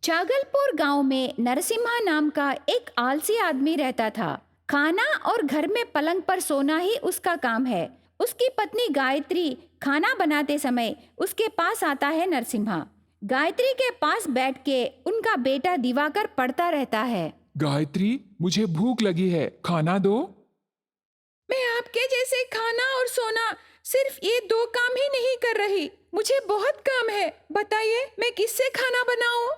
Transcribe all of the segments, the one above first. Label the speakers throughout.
Speaker 1: चागलपुर गांव में नरसिम्हा नाम का एक आलसी आदमी रहता था। खाना और घर में पलंग पर सोना ही उसका काम है। उसकी पत्नी गायत्री खाना बनाते समय उसके पास आता है नरसिम्हा। गायत्री के पास बैठ के उनका बेटा दिवाकर पढ़ता रहता है।
Speaker 2: गायत्री, मुझे भूख लगी है, खाना दो।
Speaker 1: मैं आपके जैसे खाना और सोना सिर्फ ये दो काम ही नहीं कर रही, मुझे बहुत काम है। बताइए मैं किससे खाना बनाऊं?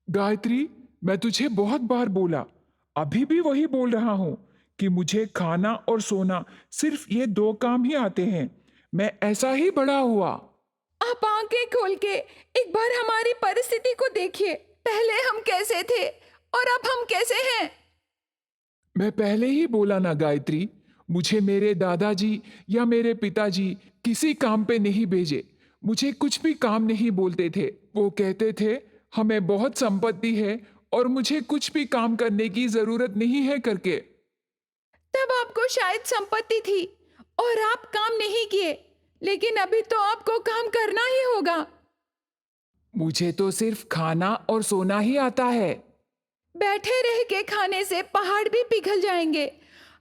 Speaker 2: गायत्री, मैं तुझे बहुत बार बोला, अभी भी वही बोल रहा हूँ कि मुझे खाना और सोना सिर्फ ये दो काम ही आते हैं। मैं ऐसा ही बड़ा हुआ।
Speaker 1: आप आंखें खोल के एक बार हमारी परिस्थिति को देखिए। पहले हम कैसे थे और अब हम कैसे हैं?
Speaker 2: मैं पहले ही बोला ना गायत्री, मुझे मेरे दादाजी या मेरे पिताजी किसी काम पे नहीं भेजे। मुझे कुछ भी काम नहीं बोलते थे। वो कहते थे हमें बहुत संपत्ति है और मुझे कुछ भी काम करने की जरूरत नहीं है करके।
Speaker 1: तब आपको शायद संपत्ति थी और आप काम नहीं किए, लेकिन अभी तो आपको काम करना ही होगा।
Speaker 2: मुझे तो सिर्फ खाना और सोना ही आता है।
Speaker 1: बैठे रह के खाने से पहाड़ भी पिघल जाएंगे।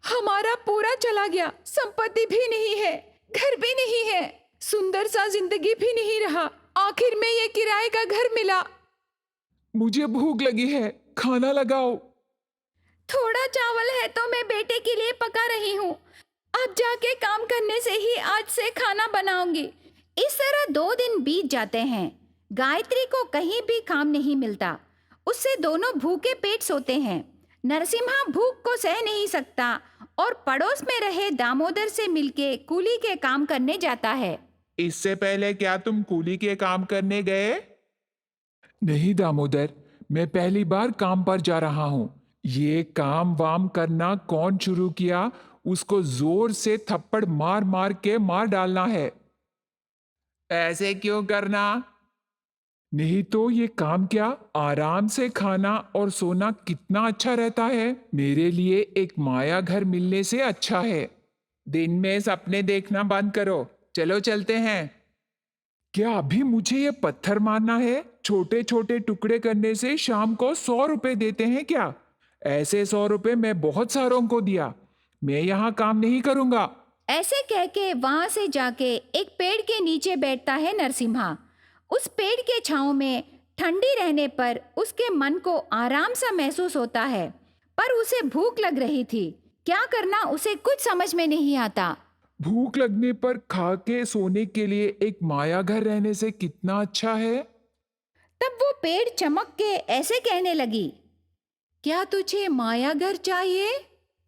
Speaker 1: हमारा पूरा चला गया, संपत्ति भी नहीं है, घर भी नहीं है, सुंदर सा जिंदगी भी नहीं रहा। आखिर में ये किराए का घर मिला।
Speaker 2: मुझे भूख लगी है, खाना लगाओ।
Speaker 1: थोड़ा चावल है तो मैं बेटे के लिए पका रही हूँ। अब जाके काम करने से ही आज से खाना बनाऊंगी। इस तरह 2 दिन बीत जाते हैं। गायत्री को कहीं भी काम नहीं मिलता। उससे दोनों भूखे पेट सोते हैं। नरसिम्हा भूख को सह नहीं सकता और पड़ोस में रहे दामोदर से मिलके कूली के काम करने जाता है।
Speaker 2: इससे पहले क्या तुम कूली के काम करने गए? नहीं दामोदर, मैं पहली बार काम पर जा रहा हूँ। ये काम वाम करना कौन शुरू किया, उसको जोर से थप्पड़ मार मार के मार डालना है। ऐसे क्यों करना? नहीं तो ये काम क्या, आराम से खाना और सोना कितना अच्छा रहता है। मेरे लिए एक माया घर मिलने से अच्छा है। दिन में सपने देखना बंद करो, चलो चलते हैं। क्या अभी मुझे ये पत्थर मारना है? छोटे छोटे टुकड़े करने से शाम को 100 रुपए देते हैं क्या? ऐसे 100 रुपए मैं बहुत सारों को दिया। मैं यहाँ काम नहीं करूंगा।
Speaker 1: ऐसे कह के वहां से जाके एक पेड़ के नीचे बैठता है नरसिम्हा। उस पेड़ के छांव में ठंडी रहने पर उसके मन को आराम सा महसूस होता है, पर उसे भूख लग रही थी। क्या करना उसे कुछ समझ में नहीं आता।
Speaker 2: भूख लगने पर खा के सोने के लिए एक माया घर रहने से कितना अच्छा है।
Speaker 1: तब वो पेड़ चमक के ऐसे कहने लगी, क्या तुझे माया घर चाहिए?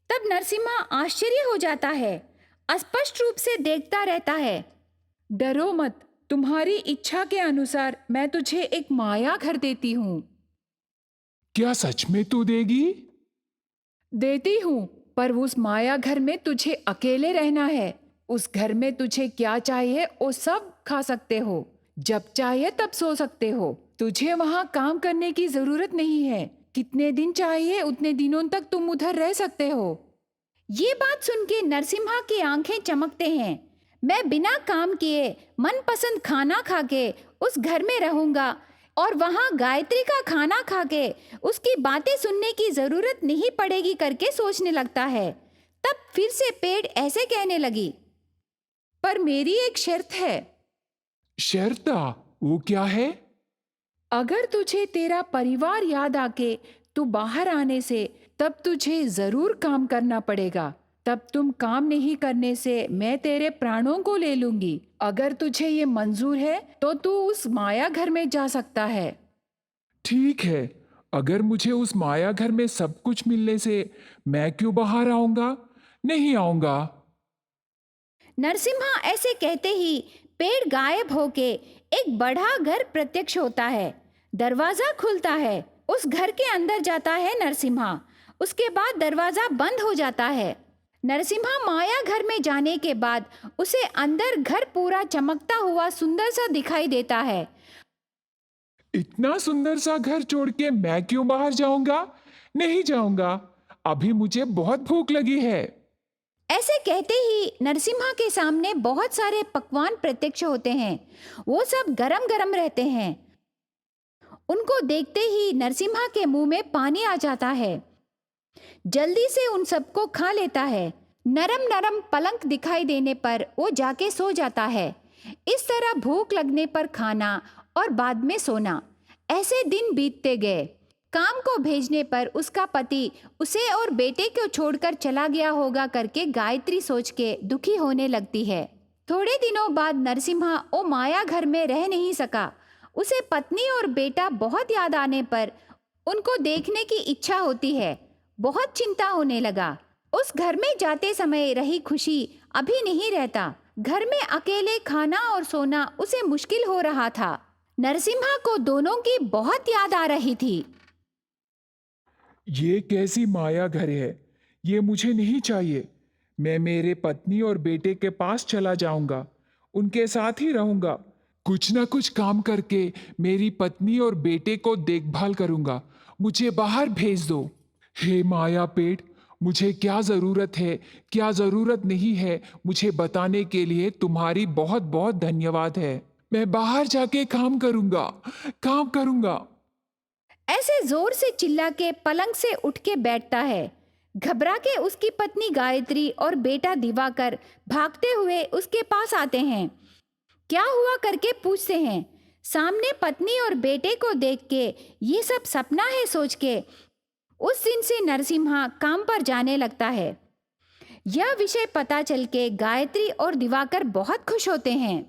Speaker 1: तब नरसिम्हा आश्चर्य हो जाता है, स्पष्ट रूप से देखता रहता है। डरो मत, तुम्हारी इच्छा के अनुसार मैं तुझे एक माया घर देती हूँ।
Speaker 2: क्या सच में तू देगी?
Speaker 1: देती हूँ, पर उस माया घर में तुझे अकेले रहना है। उस घर में तुझे क्या चाहिए वो सब खा सकते हो, जब चाहिए तब सो सकते हो। तुझे वहाँ काम करने की जरूरत नहीं है। कितने दिन चाहिए उतने दिनों तक तुम उधर रह सकते हो। ये बात सुन के नरसिम्हा की आंखें चमकते हैं। मैं बिना काम किए मनपसंद खाना खा के उस घर में रहूंगा और वहां गायत्री का खाना खा के उसकी बातें सुनने की जरूरत नहीं पड़ेगी करके सोचने लगता है। तब फिर से पेड़ ऐसे कहने लगी, पर मेरी एक शर्त है।
Speaker 2: शर्त? वो क्या है?
Speaker 1: अगर तुझे तेरा परिवार याद आके तू बाहर आने से, तब तुझे जरूर काम करना पड़ेगा। तब तुम काम नहीं करने से मैं तेरे प्राणों को ले लूंगी। अगर तुझे ये मंजूर है तो तू उस माया घर में जा सकता है।
Speaker 2: ठीक है, अगर मुझे उस माया घर में सब कुछ मिलने से मैं क्यों बाहर आऊंगा? नहीं आऊंगा।
Speaker 1: नरसिम्हा ऐसे कहते ही पेड़ गायब होके एक बड़ा घर प्रत्यक्ष होता है। दरवाजा खुलता है। उस घर के अंदर जाता है नरसिम्हा। उसके बाद दरवाजा बंद हो जाता है। नरसिम्हा माया घर में जाने के बाद उसे अंदर घर पूरा चमकता हुआ सुंदर सा दिखाई देता है।
Speaker 2: इतना सुंदर सा घर छोड़ के मैं क्यों बाहर जाऊंगा? नहीं जाऊंगा। अभी मुझे बहुत भूख लगी है।
Speaker 1: ऐसे कहते ही नरसिम्हा के सामने बहुत सारे पकवान प्रत्यक्ष होते हैं। वो सब गरम गरम रहते हैं।
Speaker 3: उनको देखते ही नरसिम्हा के मुंह में पानी आ जाता है। जल्दी से उन सबको खा लेता है। नरम नरम पलंग दिखाई देने पर वो जाके सो जाता है। इस तरह भूख लगने पर खाना और बाद में सोना, ऐसे दिन बीतते गए। काम को भेजने पर उसका पति उसे और बेटे को छोड़कर चला गया होगा करके गायत्री सोच के दुखी होने लगती है। थोड़े दिनों बाद नरसिम्हा वो माया घर में रह नहीं सका। उसे पत्नी और बेटा बहुत याद आने पर उनको देखने की इच्छा होती है। बहुत चिंता होने लगा। उस घर में जाते समय रही खुशी अभी नहीं रहता। घर में अकेले खाना और सोना उसे मुश्किल हो रहा था। नरसिम्हा को दोनों की बहुत याद आ रही थी।
Speaker 2: ये कैसी माया घर है, ये मुझे नहीं चाहिए। मैं मेरे पत्नी और बेटे के पास चला जाऊंगा, उनके साथ ही रहूंगा। कुछ ना कुछ काम करके मेरी पत्नी और बेटे को देखभाल करूंगा। मुझे बाहर भेज दो। हे माया पेट, मुझे क्या जरूरत है, क्या जरूरत नहीं है, मुझे बताने के लिए तुम्हारी बहुत बहुत धन्यवाद है। मैं बाहर जाके काम करूंगा, काम करूंगा।
Speaker 3: ऐसे जोर से चिल्ला के पलंग से उठ के बैठता है। घबरा के उसकी पत्नी गायत्री और बेटा दिवाकर भागते हुए उसके पास आते हैं। क्या हुआ करके पूछते हैं। सामने पत्नी और बेटे को देख के ये सब सपना है सोच के उस दिन से नरसिम्हा काम पर जाने लगता है। यह विषय पता चल के गायत्री और दिवाकर बहुत खुश होते हैं।